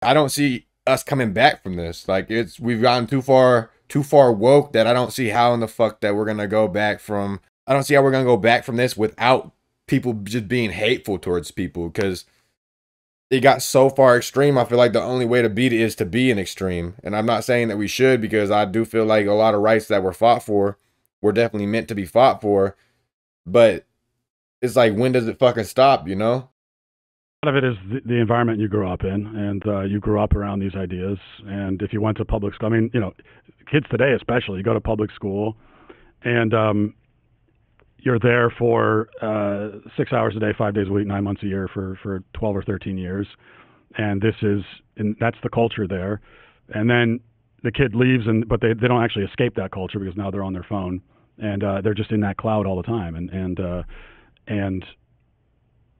I don't see us coming back from this. Like we've gotten too far woke that I don't see how in the fuck that we're gonna go back from. I don't see how we're gonna go back from this without people just being hateful towards people, because it got so far extreme. I feel like the only way to beat it is to be an extreme. And I'm not saying that we should, because I do feel like a lot of rights that were fought for were definitely meant to be fought for. But it's like, when does it fucking stop, you know? A lot of it is the environment you grew up in, and you grew up around these ideas. And if you went to public school, I mean, you know, kids today especially, you go to public school, and you're there for 6 hours a day, 5 days a week, 9 months a year for 12 or 13 years, and that's the culture there. And then the kid leaves, but they don't actually escape that culture, because now they're on their phone, and they're just in that cloud all the time, and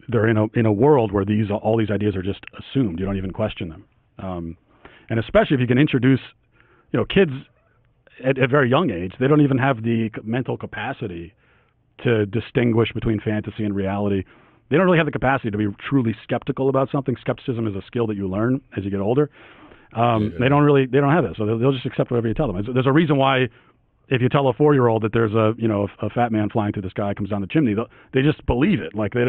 they're in a world where all these ideas are just assumed. You don't even question them. And especially if you can introduce, you know, kids at a very young age, they don't even have the mental capacity to distinguish between fantasy and reality. They don't really have the capacity to be truly skeptical about something. Skepticism is a skill that you learn as you get older. They don't have that, so they'll just accept whatever you tell them. There's a reason why, if you tell a 4-year-old that there's a fat man flying through the sky comes down the chimney, they just believe it. Like, they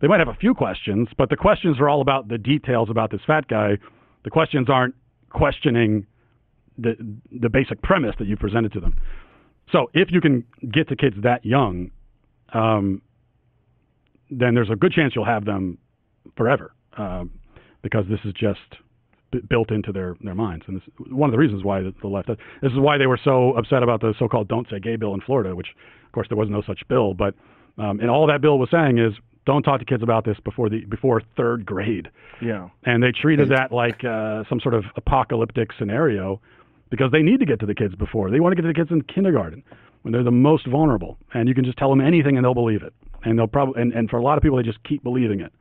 might have a few questions, but the questions are all about the details about this fat guy. The questions aren't questioning the basic premise that you presented to them. So if you can get to kids that young, then there's a good chance you'll have them forever, because this is just built into their minds. And this is one of the reasons why the left, this is why they were so upset about the so-called Don't Say Gay bill in Florida, which, of course, there was no such bill. But and all that bill was saying is, don't talk to kids about this before third grade. Yeah. And they treated that like some sort of apocalyptic scenario, because they need to get to the kids before. They want to get to the kids in kindergarten when they're the most vulnerable. And you can just tell them anything and they'll believe it. And they'll probably, and for a lot of people, they just keep believing it.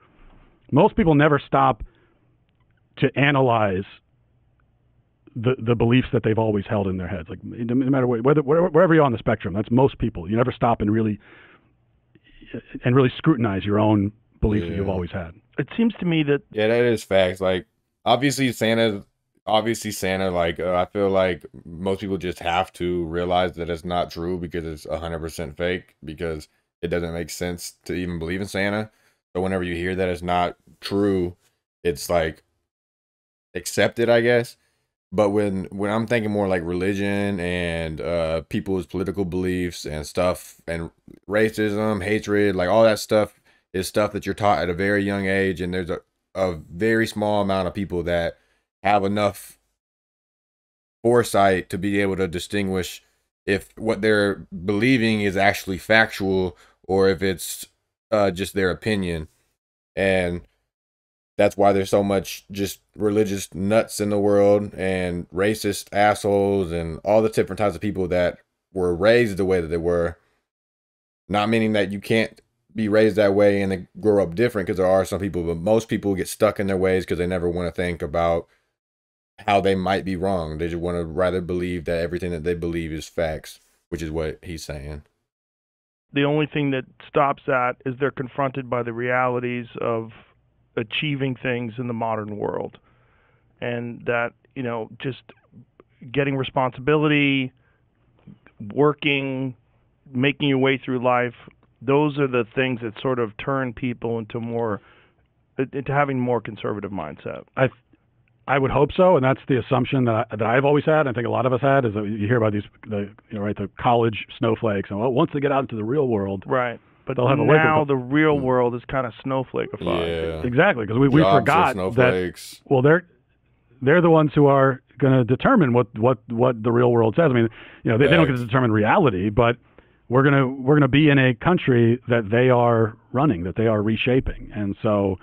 Most people never stop to analyze the beliefs that they've always held in their heads. Like, no matter wherever you're on the spectrum, that's most people. You never stop and really scrutinize your own beliefs that you've always had. It seems to me that that is facts. Like, obviously Santa, like, I feel like most people just have to realize that it's not true, because it's 100% fake, because it doesn't make sense to even believe in Santa. So whenever you hear that it's not true, it's like, accept it, I guess. But when I'm thinking more like religion and people's political beliefs and stuff, and racism, hatred, like all that stuff is stuff that you're taught at a very young age. And there's a very small amount of people that have enough foresight to be able to distinguish if what they're believing is actually factual or if it's just their opinion. And that's why there's so much just religious nuts in the world, and racist assholes, and all the different types of people that were raised the way that they were. Not meaning that you can't be raised that way and then grow up different, because there are some people, but most people get stuck in their ways because they never want to think about how they might be wrong. They just want to rather believe that everything that they believe is facts, which is what he's saying. the only thing that stops that is they're confronted by the realities of achieving things in the modern world. And that, just getting responsibility, working, making your way through life, those are the things that sort of turn people into having more conservative mindset. I would hope so, and that's the assumption that I've always had. I think a lot of us had, is that you hear about the college snowflakes, and once they get out into the real world, right? But they'll have now the real world is kind of snowflakeified. Yeah. Exactly, because we forgot that. Well, they're the ones who are going to determine what the real world says. I mean, they don't get to determine reality, but we're gonna be in a country that they are running, that they are reshaping, and so.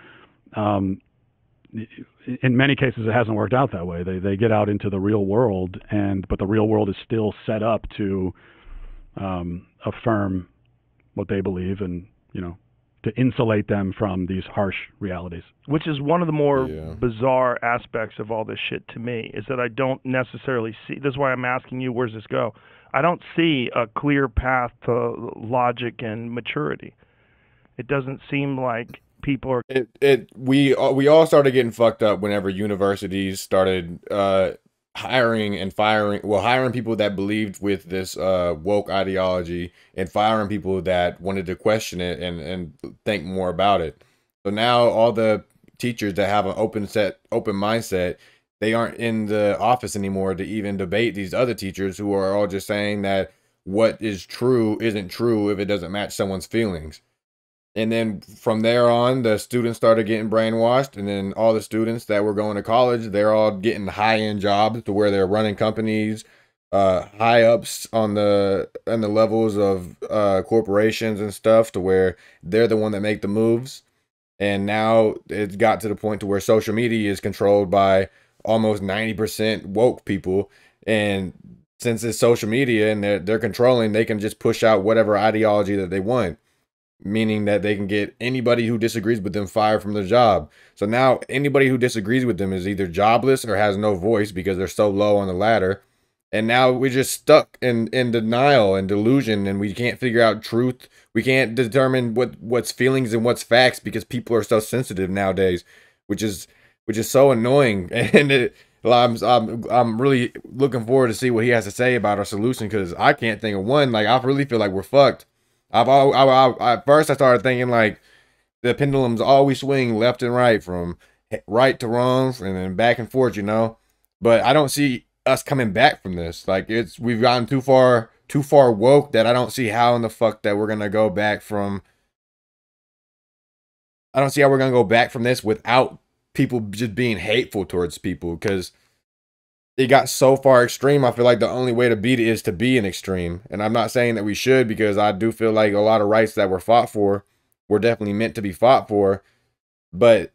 In many cases, it hasn't worked out that way. They get out into the real world, but the real world is still set up to affirm what they believe, and to insulate them from these harsh realities. Which is one of the more bizarre aspects of all this shit to me, is that I don't necessarily see. This is why I'm asking you, where's this go? I don't see a clear path to logic and maturity. It doesn't seem like people are. We all started getting fucked up whenever universities started hiring and hiring people that believed with this woke ideology and firing people that wanted to question it and think more about it. So now all the teachers that have an open mindset, they aren't in the office anymore to even debate these other teachers who are all just saying that what is true isn't true if it doesn't match someone's feelings. And then from there on, the students started getting brainwashed, and then all the students that were going to college, they're all getting high-end jobs to where they're running companies, high ups on the levels of corporations and stuff, to where they're the one that make the moves. And now it's got to the point to where social media is controlled by almost 90% woke people, and since it's social media and they're controlling, they can just push out whatever ideology that they want, meaning that they can get anybody who disagrees with them fired from their job. So now anybody who disagrees with them is either jobless or has no voice because they're so low on the ladder. And now we're just stuck in denial and delusion, and we can't figure out truth. We can't determine what's feelings and what's facts because people are so sensitive nowadays, which is so annoying. And I'm really looking forward to see what he has to say about our solution, because I can't think of one. Like, I really feel like we're fucked. At first I started thinking like the pendulums always swing left and right, from right to wrong, and then back and forth, but I don't see us coming back from this. Like, we've gotten too far woke that I don't see how in the fuck that we're gonna go back from. I don't see how we're gonna go back from this without people just being hateful towards people, because it got so far extreme. I feel like the only way to beat it is to be an extreme. And I'm not saying that we should, because I do feel like a lot of rights that were fought for were definitely meant to be fought for. But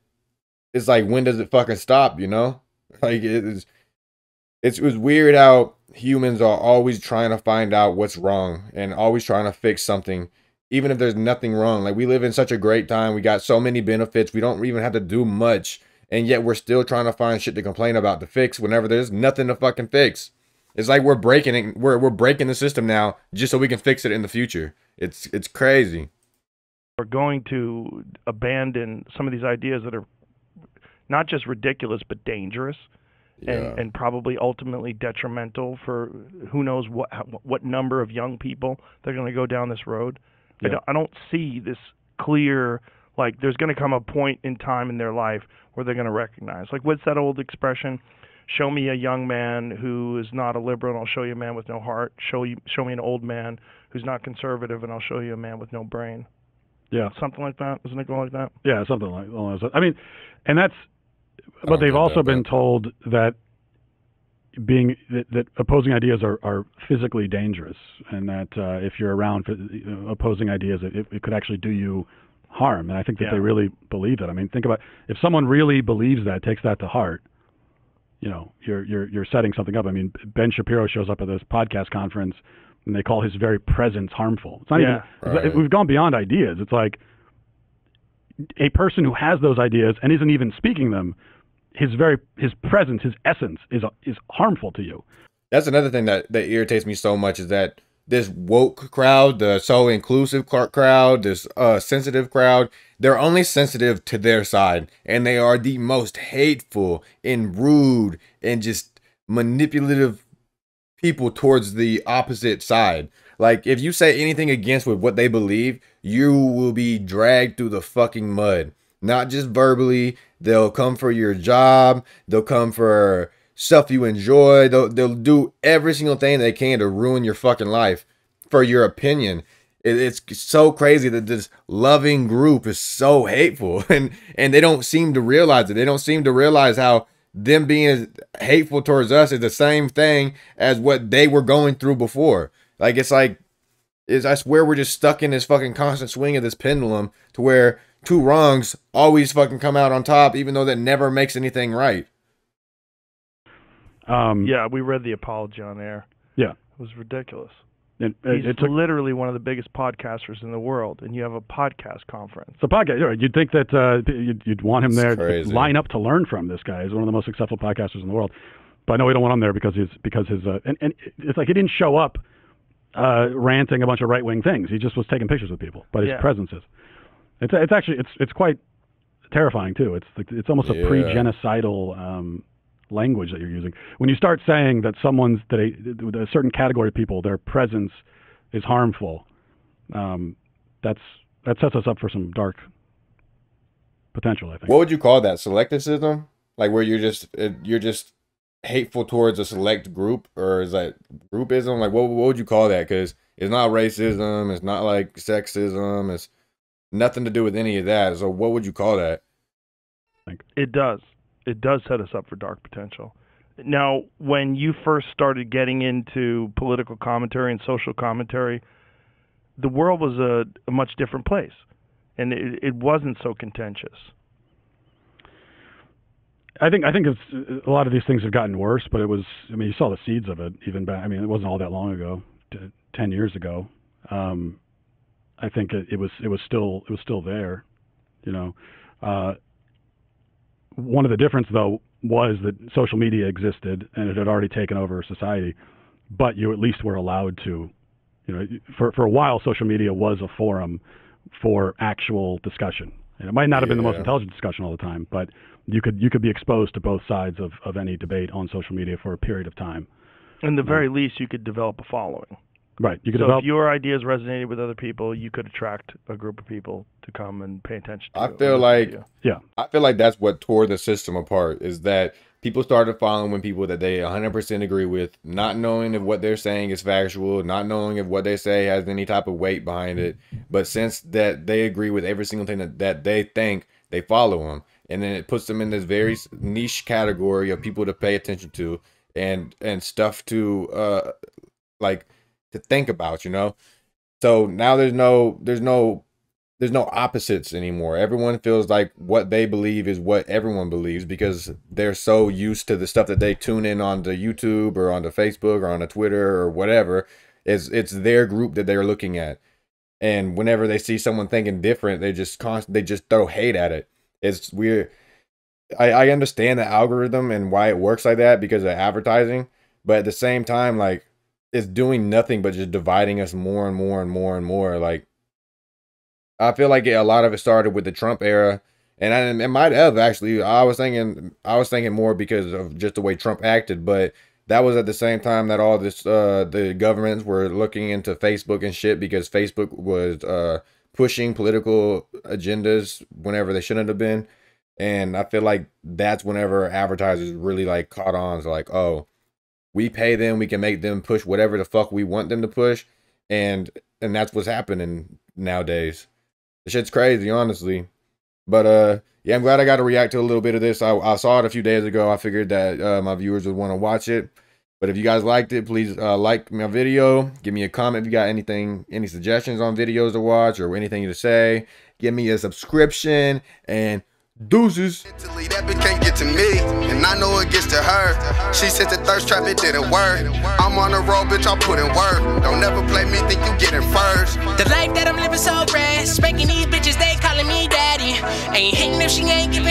it's like, when does it fucking stop, Like, it was weird how humans are always trying to find out what's wrong and always trying to fix something, even if there's nothing wrong. Like, we live in such a great time. We got so many benefits. We don't even have to do much. And yet we're still trying to find shit to complain about, to fix, whenever there's nothing to fucking fix. It's like we're breaking it. We're breaking the system now just so we can fix it in the future. It's crazy. We're going to abandon some of these ideas that are not just ridiculous but dangerous, and probably ultimately detrimental for who knows what number of young people that are going to go down this road. Yeah. I don't see this clear. Like, there's going to come a point in time in their life where they're going to recognize. Like, what's that old expression? Show me a young man who is not a liberal, and I'll show you a man with no heart. Show me an old man who's not conservative, and I'll show you a man with no brain. Yeah. Something like that. Isn't it going like that? Yeah, something like that. I mean, and that's, but they've also been told that that opposing ideas are physically dangerous, and that if you're around opposing ideas, it could actually do you harm. And I think that they really believe that. I mean, think about, if someone really believes that, takes that to heart, you're setting something up. I mean, Ben Shapiro shows up at this podcast conference and they call his very presence harmful. It's not even, right. We've gone beyond ideas. It's like a person who has those ideas and isn't even speaking them, his presence, his essence is harmful to you. That's another thing that irritates me so much, is that this woke crowd, the so inclusive crowd, this sensitive crowd, they're only sensitive to their side, and they are the most hateful and rude and just manipulative people towards the opposite side. Like, if you say anything against with what they believe, you will be dragged through the fucking mud. Not just verbally. They'll come for your job. They'll come for stuff you enjoy. They'll do every single thing they can to ruin your fucking life for your opinion. It's so crazy that this loving group is so hateful, and they don't seem to realize it. They don't seem to realize how them being hateful towards us is the same thing as what they were going through before. Like, I swear we're just stuck in this fucking constant swing of this pendulum, to where two wrongs always fucking come out on top, even though that never makes anything right. Yeah, we read the apology on air. Yeah. It was ridiculous. He's literally one of the biggest podcasters in the world, and you have a podcast conference. It's a podcast. You'd think that you'd want him there, to line up to learn from this guy. He's one of the most successful podcasters in the world. But no, we don't want him there because his and it's like he didn't show up ranting a bunch of right-wing things. He just was taking pictures with people. But his presence is. It's actually quite terrifying too. It's like, it's almost a Yeah. pre-genocidal language that you're using. When you start saying that a certain category of people, their presence is harmful, that sets us up for some dark potential, I think. What would you call that? Selectivism? Like where you're just hateful towards a select group, or is that groupism? Like what would you call that? Because it's not racism, it's not like sexism, it's nothing to do with any of that. So what would you call that? It does set us up for dark potential. Now, when you first started getting into political commentary and social commentary, the world was a much different place, and it wasn't so contentious. I think it's, a lot of these things have gotten worse, but it was, I mean, you saw the seeds of it even back, I mean, it wasn't all that long ago, 10 years ago. I think it was still there, you know. One of the difference though was that social media existed and it had already taken over society, but you at least were allowed to, you know, for a while social media was a forum for actual discussion. And it might not have been the most intelligent discussion all the time, but you could be exposed to both sides of any debate on social media for a period of time. In the very least, you could develop a following. Right. You could so develop. If your ideas resonated with other people, you could attract a group of people to come and pay attention to. I feel like yeah. I feel like that's what tore the system apart, is that people started following people that they 100% agree with, not knowing if what they're saying is factual, not knowing if what they say has any type of weight behind it. But since that they agree with every single thing that they think, they follow them. And then it puts them in this very niche category of people to pay attention to and stuff to like to think about, you know. So now there's no opposites anymore. Everyone feels like what they believe is what everyone believes, because they're so used to the stuff that they tune in onto YouTube or onto Facebook or onto Twitter or whatever. It's their group that they're looking at. And whenever they see someone thinking different, they just throw hate at it. It's weird. I understand the algorithm and why it works like that because of advertising, but at the same time, like, it's doing nothing but just dividing us more and more and more and more. Like, I feel like a lot of it started with the Trump era, and it might have actually. I was thinking more because of just the way Trump acted, but that was at the same time that all this the governments were looking into Facebook and shit, because Facebook was pushing political agendas whenever they shouldn't have been. And I feel like that's whenever advertisers really like caught on to like, oh, we pay them, we can make them push whatever the fuck we want them to push, and that's what's happening nowadays. The shit's crazy, honestly. But yeah, I'm glad I got to react to a little bit of this. I saw it a few days ago. I figured that my viewers would want to watch it. But if you guys liked it, please like my video. Give me a comment if you got any suggestions on videos to watch or anything to say. Give me a subscription, and deuces. That bitch can't get to me, and I know it gets to her. She said the thirst trap, it didn't work. I'm on the road, bitch, I'm putting work. Don't ever play me, think you getting first. The life that I'm living so rare, spanking these bitches, they calling me daddy. Ain't hating if she ain't giving